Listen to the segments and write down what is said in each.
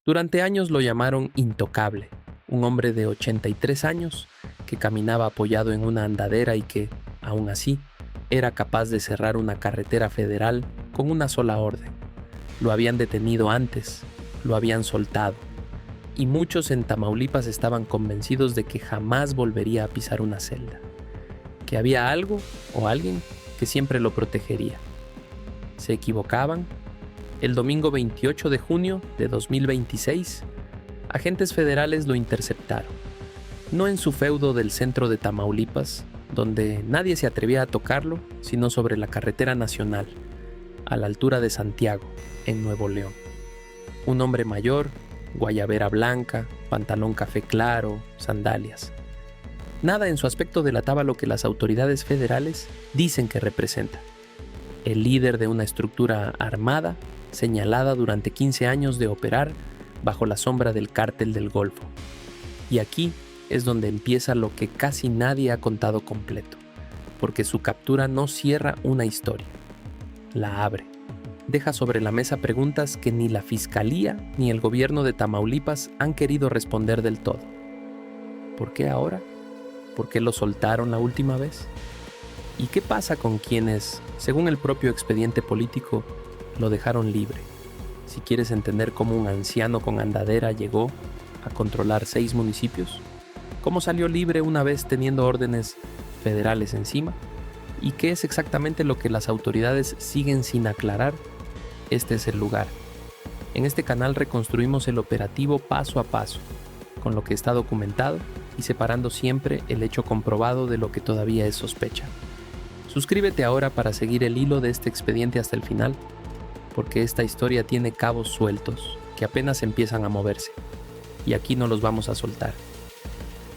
Durante años lo llamaron Intocable, un hombre de 83 años que caminaba apoyado en una andadera y que, aún así, era capaz de cerrar una carretera federal con una sola orden. Lo habían detenido antes, lo habían soltado, y muchos en Tamaulipas estaban convencidos de que jamás volvería a pisar una celda, que había algo o alguien que siempre lo protegería. ¿Se equivocaban? El domingo 28 de junio de 2026, agentes federales lo interceptaron, no en su feudo del centro de Tamaulipas, donde nadie se atrevía a tocarlo, sino sobre la carretera nacional, a la altura de Santiago, en Nuevo León. Un hombre mayor, guayabera blanca, pantalón café claro, sandalias. Nada en su aspecto delataba lo que las autoridades federales dicen que representa: el líder de una estructura armada señalada durante 15 años de operar bajo la sombra del Cártel del Golfo. Y aquí es donde empieza lo que casi nadie ha contado completo, porque su captura no cierra una historia, la abre. Deja sobre la mesa preguntas que ni la Fiscalía ni el gobierno de Tamaulipas han querido responder del todo. ¿Por qué ahora? ¿Por qué lo soltaron la última vez? ¿Y qué pasa con quienes, según el propio expediente político, lo dejaron libre? Si quieres entender cómo un anciano con andadera llegó a controlar 6 municipios, cómo salió libre una vez teniendo órdenes federales encima, y qué es exactamente lo que las autoridades siguen sin aclarar, este es el lugar. En este canal reconstruimos el operativo paso a paso, con lo que está documentado y separando siempre el hecho comprobado de lo que todavía es sospecha. Suscríbete ahora para seguir el hilo de este expediente hasta el final, porque esta historia tiene cabos sueltos que apenas empiezan a moverse, y aquí no los vamos a soltar.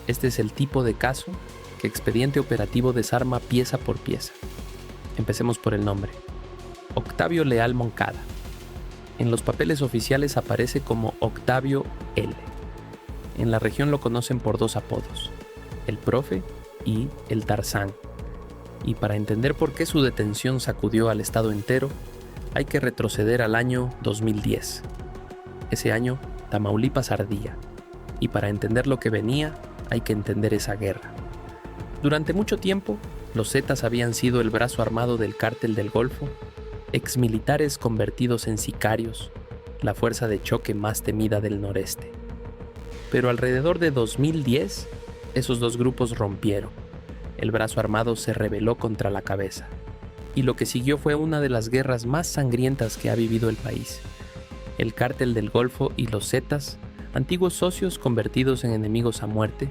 Este es el tipo de caso que Expediente Operativo desarma pieza por pieza. Empecemos por el nombre: Octavio Leal Moncada. En los papeles oficiales aparece como Octavio L. En la región lo conocen por 2 apodos: el Profe y el Tarzán. Y para entender por qué su detención sacudió al estado entero, hay que retroceder al año 2010. Ese año, Tamaulipas ardía, y para entender lo que venía, hay que entender esa guerra. Durante mucho tiempo, los Zetas habían sido el brazo armado del Cártel del Golfo, exmilitares convertidos en sicarios, la fuerza de choque más temida del noreste. Pero alrededor de 2010, esos dos grupos rompieron. El brazo armado se rebeló contra la cabeza, y lo que siguió fue una de las guerras más sangrientas que ha vivido el país. El Cártel del Golfo y los Zetas, antiguos socios convertidos en enemigos a muerte,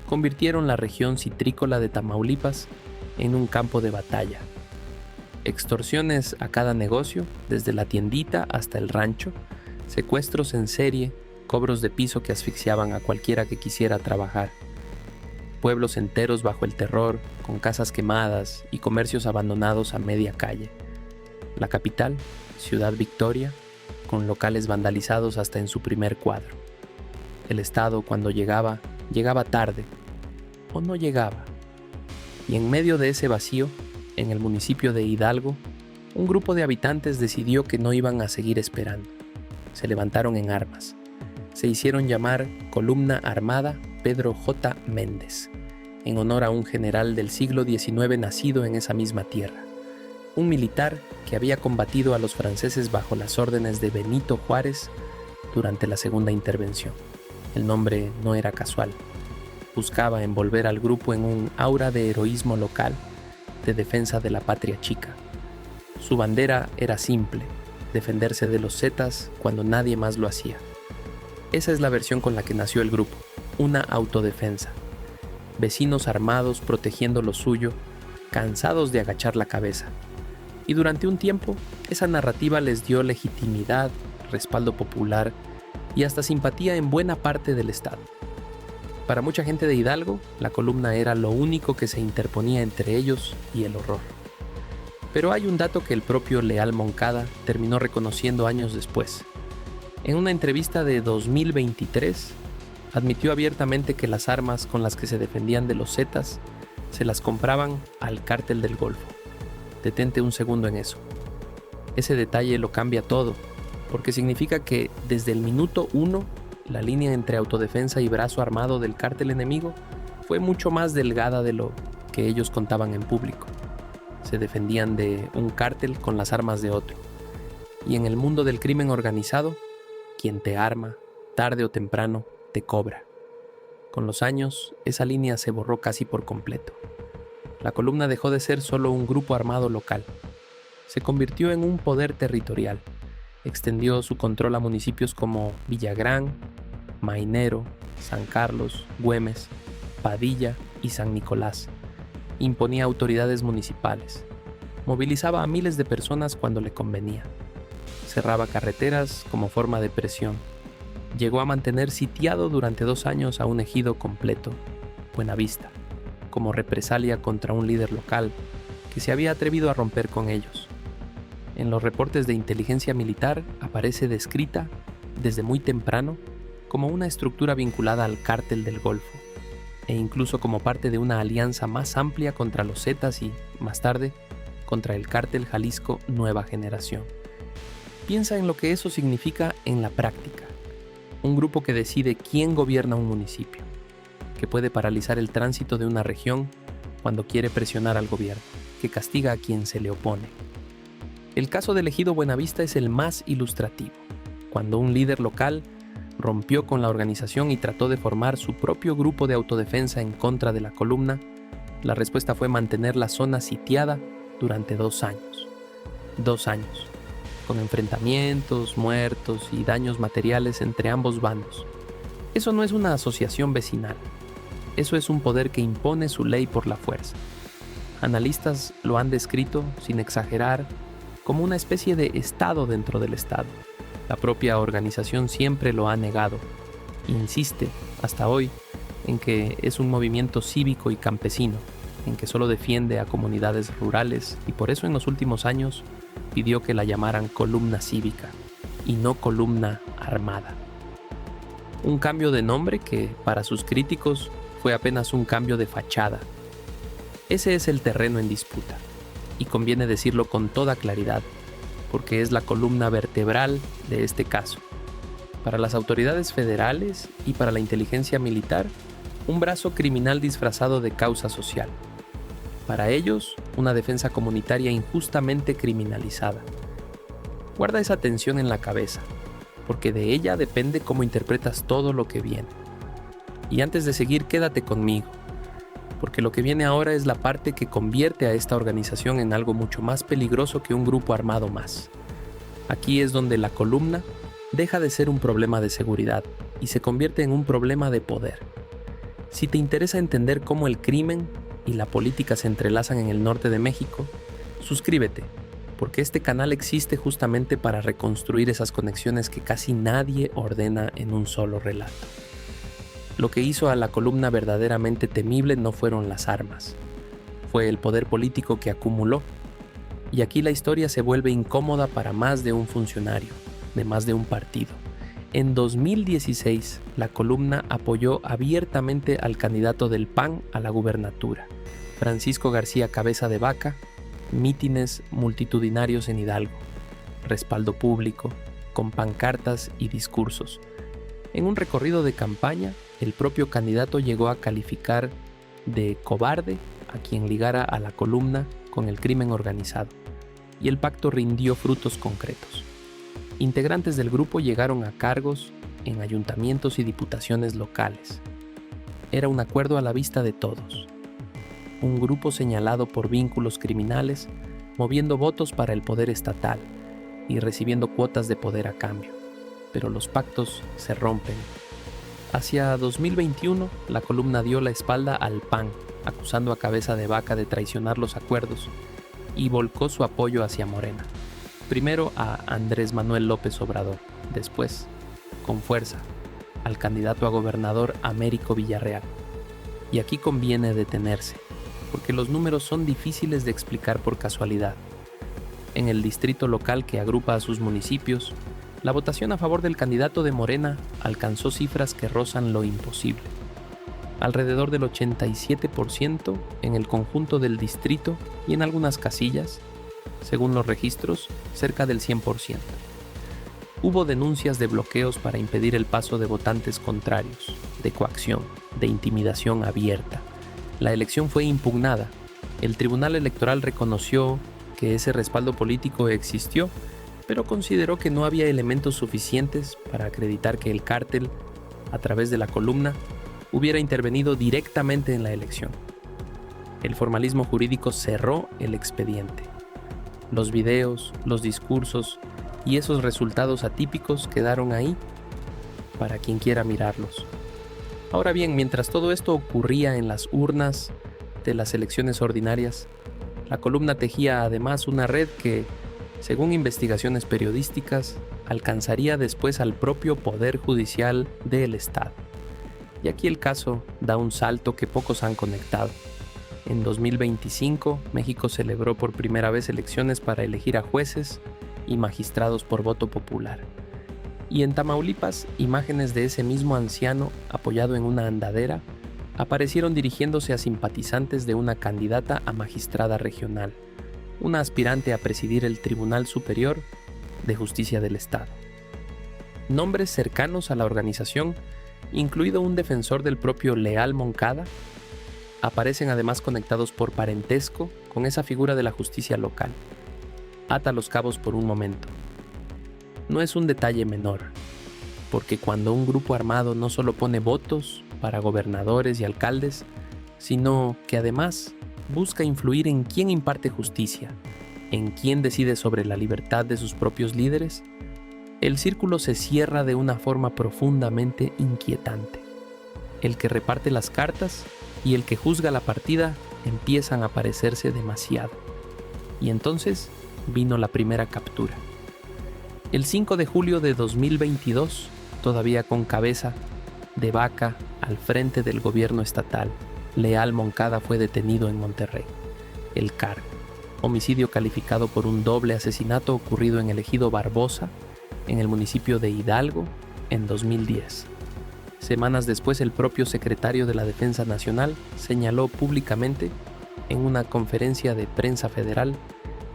convirtieron la región citrícola de Tamaulipas en un campo de batalla. Extorsiones a cada negocio, desde la tiendita hasta el rancho, secuestros en serie, cobros de piso que asfixiaban a cualquiera que quisiera trabajar. Pueblos enteros bajo el terror, con casas quemadas y comercios abandonados a media calle. La capital, Ciudad Victoria, con locales vandalizados hasta en su primer cuadro. El Estado, cuando llegaba tarde, o no llegaba. Y en medio de ese vacío, en el municipio de Hidalgo, un grupo de habitantes decidió que no iban a seguir esperando. Se levantaron en armas. Se hicieron llamar Columna Armada Pedro J. Méndez, en honor a un general del siglo XIX nacido en esa misma tierra. Un militar que había combatido a los franceses bajo las órdenes de Benito Juárez durante la Segunda Intervención. El nombre no era casual. Buscaba envolver al grupo en un aura de heroísmo local, de defensa de la patria chica. Su bandera era simple: defenderse de los Zetas cuando nadie más lo hacía. Esa es la versión con la que nació el grupo, una autodefensa. Vecinos armados protegiendo lo suyo, cansados de agachar la cabeza. Y durante un tiempo, esa narrativa les dio legitimidad, respaldo popular y hasta simpatía en buena parte del estado. Para mucha gente de Hidalgo, la columna era lo único que se interponía entre ellos y el horror. Pero hay un dato que el propio Leal Moncada terminó reconociendo años después. En una entrevista de 2023, admitió abiertamente que las armas con las que se defendían de los Zetas se las compraban al Cártel del Golfo. Detente un segundo en eso. Ese detalle lo cambia todo, porque significa que desde el minuto 1, la línea entre autodefensa y brazo armado del cártel enemigo fue mucho más delgada de lo que ellos contaban en público. Se defendían de un cártel con las armas de otro. Y en el mundo del crimen organizado, quien te arma, tarde o temprano, te cobra. Con los años, esa línea se borró casi por completo. La columna dejó de ser solo un grupo armado local. Se convirtió en un poder territorial. Extendió su control a municipios como Villagrán, Mainero, San Carlos, Güemes, Padilla y San Nicolás. Imponía autoridades municipales. Movilizaba a miles de personas cuando le convenía. Cerraba carreteras como forma de presión. Llegó a mantener sitiado durante 2 años a un ejido completo, Buenavista, como represalia contra un líder local que se había atrevido a romper con ellos. En los reportes de inteligencia militar aparece descrita, desde muy temprano, como una estructura vinculada al Cártel del Golfo, e incluso como parte de una alianza más amplia contra los Zetas y, más tarde, contra el Cártel Jalisco Nueva Generación. Piensa en lo que eso significa en la práctica. Un grupo que decide quién gobierna un municipio, que puede paralizar el tránsito de una región cuando quiere presionar al gobierno, que castiga a quien se le opone. El caso del ejido Buenavista es el más ilustrativo, cuando un líder local rompió con la organización y trató de formar su propio grupo de autodefensa en contra de la columna. La respuesta fue mantener la zona sitiada durante 2 años. 2 años, con enfrentamientos, muertos y daños materiales entre ambos bandos. Eso no es una asociación vecinal. Eso es un poder que impone su ley por la fuerza. Analistas lo han descrito, sin exagerar, como una especie de Estado dentro del Estado. La propia organización siempre lo ha negado. Insiste, hasta hoy, en que es un movimiento cívico y campesino, en que solo defiende a comunidades rurales y por eso en los últimos años pidió que la llamaran columna cívica y no columna armada. Un cambio de nombre que, para sus críticos, fue apenas un cambio de fachada. Ese es el terreno en disputa, y conviene decirlo con toda claridad, porque es la columna vertebral de este caso. Para las autoridades federales y para la inteligencia militar, un brazo criminal disfrazado de causa social. Para ellos, una defensa comunitaria injustamente criminalizada. Guarda esa tensión en la cabeza, porque de ella depende cómo interpretas todo lo que viene. Y antes de seguir, quédate conmigo, porque lo que viene ahora es la parte que convierte a esta organización en algo mucho más peligroso que un grupo armado más. Aquí es donde la columna deja de ser un problema de seguridad y se convierte en un problema de poder. Si te interesa entender cómo el crimen y la política se entrelazan en el norte de México, suscríbete, porque este canal existe justamente para reconstruir esas conexiones que casi nadie ordena en un solo relato. Lo que hizo a la columna verdaderamente temible no fueron las armas, fue el poder político que acumuló. Y aquí la historia se vuelve incómoda para más de un funcionario, de más de un partido. En 2016, la columna apoyó abiertamente al candidato del PAN a la gubernatura, Francisco García Cabeza de Vaca, mítines multitudinarios en Hidalgo, respaldo público, con pancartas y discursos. En un recorrido de campaña, el propio candidato llegó a calificar de cobarde a quien ligara a la columna con el crimen organizado, y el pacto rindió frutos concretos. Integrantes del grupo llegaron a cargos en ayuntamientos y diputaciones locales. Era un acuerdo a la vista de todos. Un grupo señalado por vínculos criminales, moviendo votos para el poder estatal y recibiendo cuotas de poder a cambio. Pero los pactos se rompen. Hacia 2021, la columna dio la espalda al PAN, acusando a Cabeza de Vaca de traicionar los acuerdos, y volcó su apoyo hacia Morena. Primero a Andrés Manuel López Obrador, después, con fuerza, al candidato a gobernador Américo Villarreal. Y aquí conviene detenerse, porque los números son difíciles de explicar por casualidad. En el distrito local que agrupa a sus municipios, la votación a favor del candidato de Morena alcanzó cifras que rozan lo imposible. Alrededor del 87% en el conjunto del distrito y en algunas casillas, según los registros, cerca del 100%. Hubo denuncias de bloqueos para impedir el paso de votantes contrarios, de coacción, de intimidación abierta. La elección fue impugnada. El Tribunal Electoral reconoció que ese respaldo político existió, pero consideró que no había elementos suficientes para acreditar que el cártel, a través de la columna, hubiera intervenido directamente en la elección. El formalismo jurídico cerró el expediente. Los videos, los discursos y esos resultados atípicos quedaron ahí para quien quiera mirarlos. Ahora bien, mientras todo esto ocurría en las urnas de las elecciones ordinarias, la columna tejía además una red que, según investigaciones periodísticas, alcanzaría después al propio Poder Judicial del Estado. Y aquí el caso da un salto que pocos han conectado. En 2025, México celebró por primera vez elecciones para elegir a jueces y magistrados por voto popular. Y en Tamaulipas, imágenes de ese mismo anciano apoyado en una andadera aparecieron dirigiéndose a simpatizantes de una candidata a magistrada regional, una aspirante a presidir el Tribunal Superior de Justicia del Estado. Nombres cercanos a la organización, incluido un defensor del propio Leal Moncada, aparecen además conectados por parentesco con esa figura de la justicia local. Ata los cabos por un momento. No es un detalle menor, porque cuando un grupo armado no solo pone votos para gobernadores y alcaldes, sino que además busca influir en quién imparte justicia, en quién decide sobre la libertad de sus propios líderes, el círculo se cierra de una forma profundamente inquietante. El que reparte las cartas y el que juzga la partida empiezan a parecerse demasiado. Y entonces vino la primera captura. El 5 de julio de 2022, todavía con cabeza de vaca al frente del gobierno estatal, Leal Moncada fue detenido en Monterrey. El cargo: homicidio calificado por un doble asesinato ocurrido en el ejido Barbosa, en el municipio de Hidalgo, en 2010. Semanas después, el propio secretario de la Defensa Nacional señaló públicamente en una conferencia de prensa federal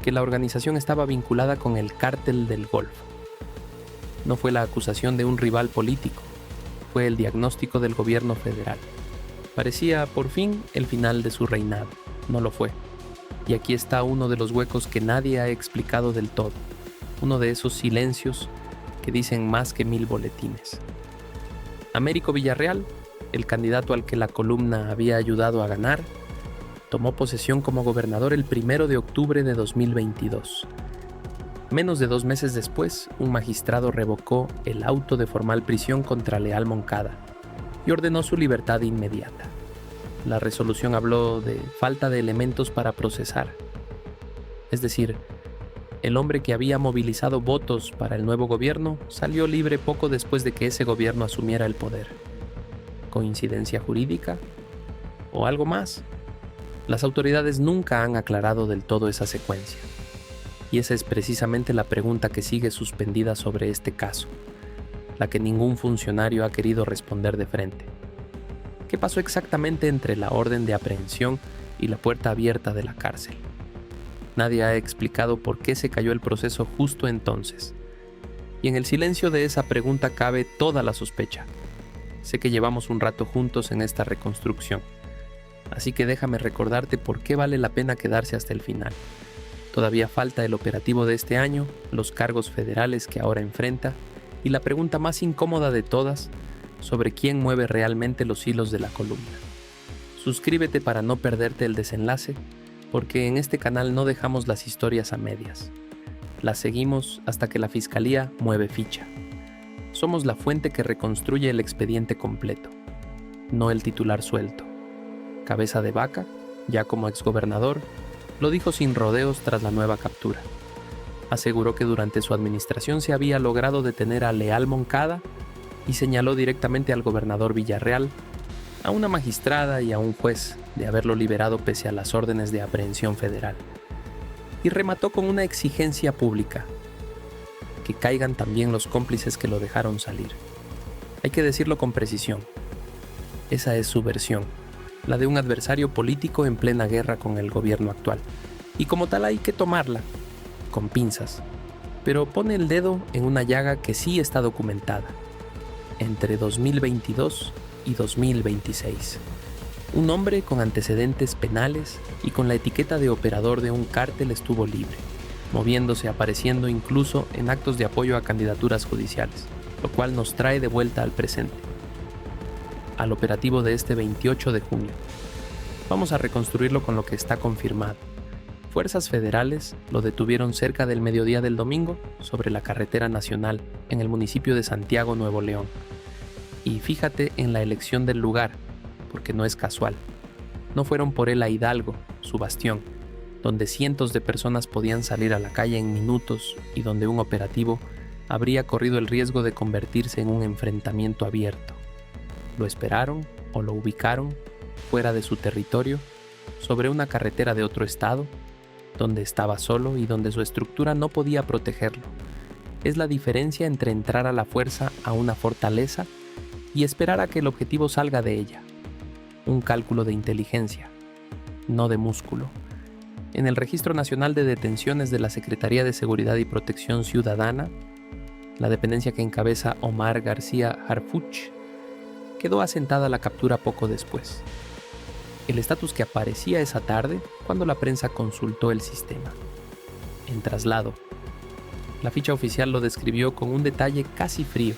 que la organización estaba vinculada con el Cártel del Golfo. No fue la acusación de un rival político, fue el diagnóstico del gobierno federal. Parecía, por fin, el final de su reinado. No lo fue. Y aquí está uno de los huecos que nadie ha explicado del todo, uno de esos silencios que dicen más que 1000 boletines. Américo Villarreal, el candidato al que la columna había ayudado a ganar, tomó posesión como gobernador el 1 de octubre de 2022. Menos de 2 meses después, un magistrado revocó el auto de formal prisión contra Leal Moncada y ordenó su libertad inmediata. La resolución habló de falta de elementos para procesar. Es decir, el hombre que había movilizado votos para el nuevo gobierno salió libre poco después de que ese gobierno asumiera el poder. ¿Coincidencia jurídica? ¿O algo más? Las autoridades nunca han aclarado del todo esa secuencia. Y esa es precisamente la pregunta que sigue suspendida sobre este caso, la que ningún funcionario ha querido responder de frente. ¿Qué pasó exactamente entre la orden de aprehensión y la puerta abierta de la cárcel? Nadie ha explicado por qué se cayó el proceso justo entonces. Y en el silencio de esa pregunta cabe toda la sospecha. Sé que llevamos un rato juntos en esta reconstrucción, así que déjame recordarte por qué vale la pena quedarse hasta el final. Todavía falta el operativo de este año, los cargos federales que ahora enfrenta y la pregunta más incómoda de todas sobre quién mueve realmente los hilos de la columna. Suscríbete para no perderte el desenlace, porque en este canal no dejamos las historias a medias. Las seguimos hasta que la Fiscalía mueve ficha. Somos la fuente que reconstruye el expediente completo, no el titular suelto. Cabeza de Vaca, ya como exgobernador, lo dijo sin rodeos tras la nueva captura. Aseguró que durante su administración se había logrado detener a Leal Moncada y señaló directamente al gobernador Villarreal, a una magistrada y a un juez de haberlo liberado pese a las órdenes de aprehensión federal. Y remató con una exigencia pública: que caigan también los cómplices que lo dejaron salir. Hay que decirlo con precisión. Esa es su versión, la de un adversario político en plena guerra con el gobierno actual. Y como tal hay que tomarla con pinzas, pero pone el dedo en una llaga que sí está documentada. Entre 2022 y 2026. Un hombre con antecedentes penales y con la etiqueta de operador de un cártel estuvo libre, moviéndose, apareciendo incluso en actos de apoyo a candidaturas judiciales, lo cual nos trae de vuelta al presente, al operativo de este 28 de junio. Vamos a reconstruirlo con lo que está confirmado. Fuerzas federales lo detuvieron cerca del mediodía del domingo sobre la carretera nacional en el municipio de Santiago, Nuevo León. Y fíjate en la elección del lugar, porque no es casual. No fueron por él a Hidalgo, su bastión, donde cientos de personas podían salir a la calle en minutos y donde un operativo habría corrido el riesgo de convertirse en un enfrentamiento abierto. Lo esperaron o lo ubicaron fuera de su territorio, sobre una carretera de otro estado, donde estaba solo y donde su estructura no podía protegerlo. Es la diferencia entre entrar a la fuerza a una fortaleza y esperar a que el objetivo salga de ella. Un cálculo de inteligencia, no de músculo. En el Registro Nacional de Detenciones de la Secretaría de Seguridad y Protección Ciudadana, la dependencia que encabeza Omar García Harfuch, quedó asentada la captura poco después. El estatus que aparecía esa tarde cuando la prensa consultó el sistema. En traslado. La ficha oficial lo describió con un detalle casi frío,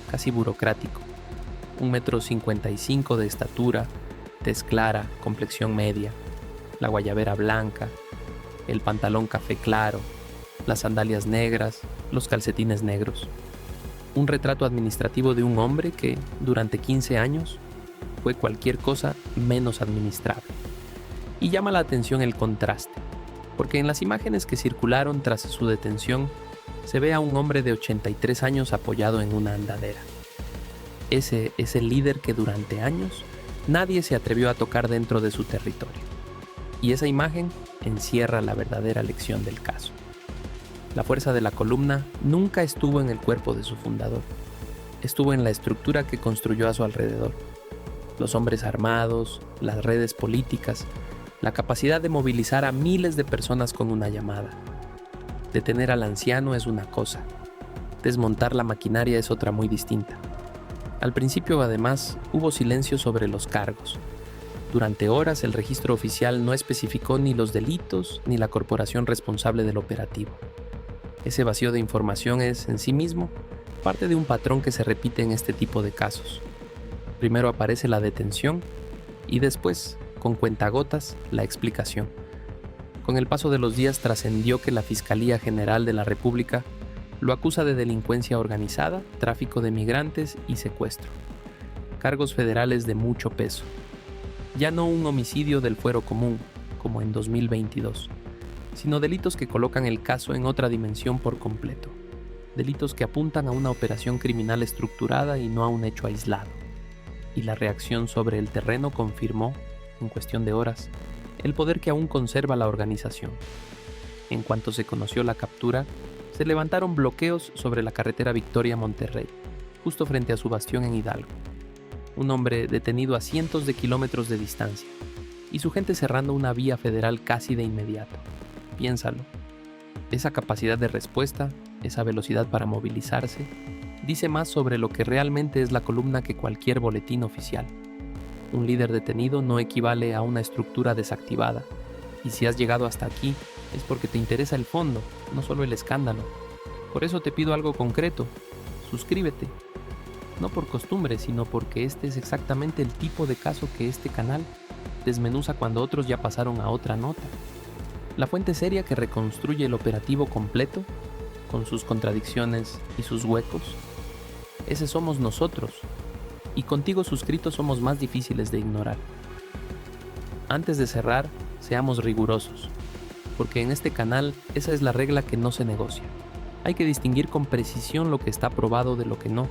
casi burocrático. 1,55 m de estatura, tez clara, complexión media, la guayabera blanca, el pantalón café claro, las sandalias negras, los calcetines negros. Un retrato administrativo de un hombre que, durante 15 años, fue cualquier cosa menos administrable. Y llama la atención el contraste, porque en las imágenes que circularon tras su detención se ve a un hombre de 83 años apoyado en una andadera. Ese es el líder que durante años nadie se atrevió a tocar dentro de su territorio. Y esa imagen encierra la verdadera lección del caso. La fuerza de la columna nunca estuvo en el cuerpo de su fundador, estuvo en la estructura que construyó a su alrededor. Los hombres armados, las redes políticas, la capacidad de movilizar a miles de personas con una llamada. Detener al anciano es una cosa, desmontar la maquinaria es otra muy distinta. Al principio, además, hubo silencio sobre los cargos. Durante horas el registro oficial no especificó ni los delitos ni la corporación responsable del operativo. Ese vacío de información es, en sí mismo, parte de un patrón que se repite en este tipo de casos. Primero aparece la detención y después, con cuentagotas, la explicación. Con el paso de los días trascendió que la Fiscalía General de la República lo acusa de delincuencia organizada, tráfico de migrantes y secuestro. Cargos federales de mucho peso. Ya no un homicidio del fuero común, como en 2022, sino delitos que colocan el caso en otra dimensión por completo. Delitos que apuntan a una operación criminal estructurada y no a un hecho aislado. Y la reacción sobre el terreno confirmó, en cuestión de horas, el poder que aún conserva la organización. En cuanto se conoció la captura, se levantaron bloqueos sobre la carretera Victoria-Monterrey, justo frente a su bastión en Hidalgo. Un hombre detenido a cientos de kilómetros de distancia, y su gente cerrando una vía federal casi de inmediato. Piénsalo. Esa capacidad de respuesta, esa velocidad para movilizarse, dice más sobre lo que realmente es la columna que cualquier boletín oficial. Un líder detenido no equivale a una estructura desactivada, y si has llegado hasta aquí es porque te interesa el fondo, no solo el escándalo. Por eso te pido algo concreto: suscríbete. No por costumbre, sino porque este es exactamente el tipo de caso que este canal desmenuza cuando otros ya pasaron a otra nota. La fuente seria que reconstruye el operativo completo, con sus contradicciones y sus huecos. Ese somos nosotros, y contigo suscritos somos más difíciles de ignorar. Antes de cerrar, seamos rigurosos, porque en este canal esa es la regla que no se negocia. Hay que distinguir con precisión lo que está probado de lo que no.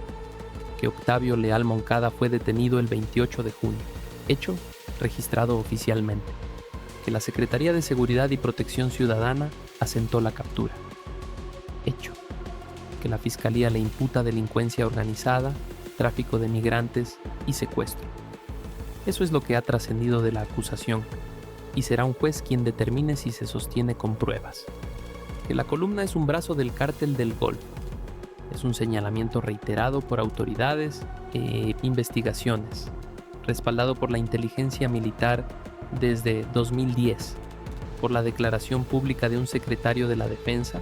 Que Octavio Leal Moncada fue detenido el 28 de junio, hecho registrado oficialmente. Que la Secretaría de Seguridad y Protección Ciudadana asentó la captura, hecho. Que la Fiscalía le imputa delincuencia organizada, tráfico de migrantes y secuestro. Eso es lo que ha trascendido de la acusación, y será un juez quien determine si se sostiene con pruebas. que la columna es un brazo del Cártel del Golfo. Es un señalamiento reiterado por autoridades e investigaciones, respaldado por la inteligencia militar desde 2010, por la declaración pública de un secretario de la Defensa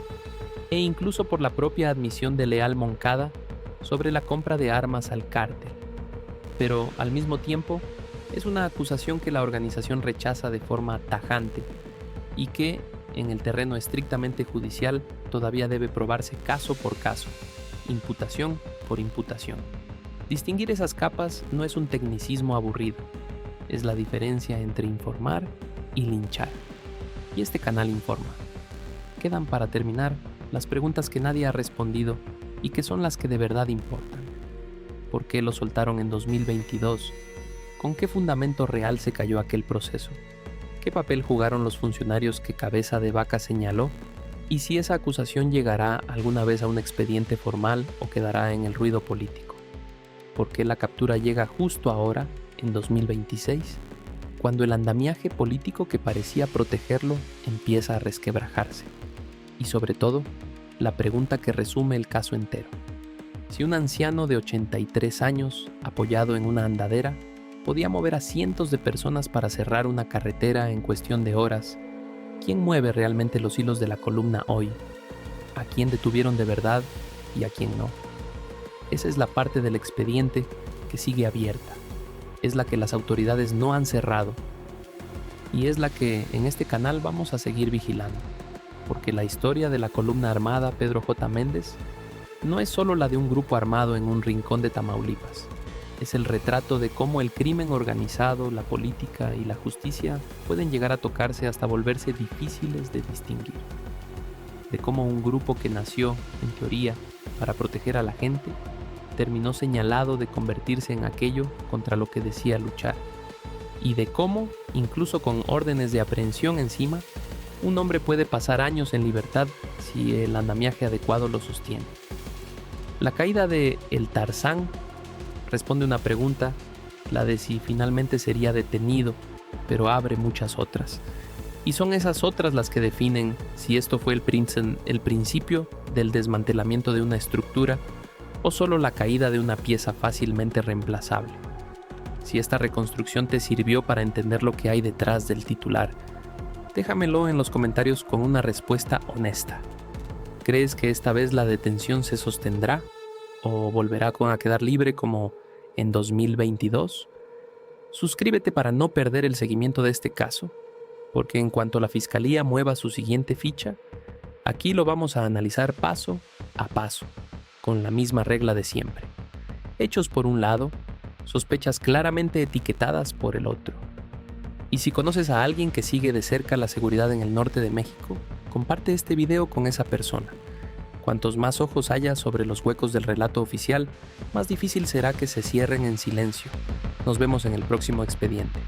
e incluso por la propia admisión de Leal Moncada sobre la compra de armas al cártel. Pero al mismo tiempo, es una acusación que la organización rechaza de forma tajante y que, en el terreno estrictamente judicial, todavía debe probarse caso por caso, imputación por imputación. Distinguir esas capas no es un tecnicismo aburrido, es la diferencia entre informar y linchar. Y este canal informa. Quedan para terminar las preguntas que nadie ha respondido y que son las que de verdad importan. ¿Por qué lo soltaron en 2022? ¿Con qué fundamento real se cayó aquel proceso? ¿Qué papel jugaron los funcionarios que Cabeza de Vaca señaló? ¿Y si esa acusación llegará alguna vez a un expediente formal o quedará en el ruido político? ¿Por qué la captura llega justo ahora, en 2026, cuando el andamiaje político que parecía protegerlo empieza a resquebrajarse? Y sobre todo, la pregunta que resume el caso entero. Si un anciano de 83 años, apoyado en una andadera, podía mover a cientos de personas para cerrar una carretera en cuestión de horas, ¿quién mueve realmente los hilos de la columna hoy? ¿A quién detuvieron de verdad y a quién no? Esa es la parte del expediente que sigue abierta. Es la que las autoridades no han cerrado. Y es la que en este canal vamos a seguir vigilando. Porque la historia de la columna armada Pedro J. Méndez no es solo la de un grupo armado en un rincón de Tamaulipas. Es el retrato de cómo el crimen organizado, la política y la justicia pueden llegar a tocarse hasta volverse difíciles de distinguir. De cómo un grupo que nació, en teoría, para proteger a la gente, terminó señalado de convertirse en aquello contra lo que decía luchar. Y de cómo, incluso con órdenes de aprehensión encima, un hombre puede pasar años en libertad si el andamiaje adecuado lo sostiene. La caída de El Tarzán responde una pregunta, la de si finalmente sería detenido, pero abre muchas otras. Y son esas otras las que definen si esto fue el principio del desmantelamiento de una estructura o solo la caída de una pieza fácilmente reemplazable. Si esta reconstrucción te sirvió para entender lo que hay detrás del titular, déjamelo en los comentarios con una respuesta honesta. ¿Crees que esta vez la detención se sostendrá o volverá a quedar libre como en 2022? Suscríbete para no perder el seguimiento de este caso, porque en cuanto la Fiscalía mueva su siguiente ficha, aquí lo vamos a analizar paso a paso, con la misma regla de siempre. Hechos por un lado, sospechas claramente etiquetadas por el otro. Y si conoces a alguien que sigue de cerca la seguridad en el norte de México, comparte este video con esa persona. Cuantos más ojos haya sobre los huecos del relato oficial, más difícil será que se cierren en silencio. Nos vemos en el próximo expediente.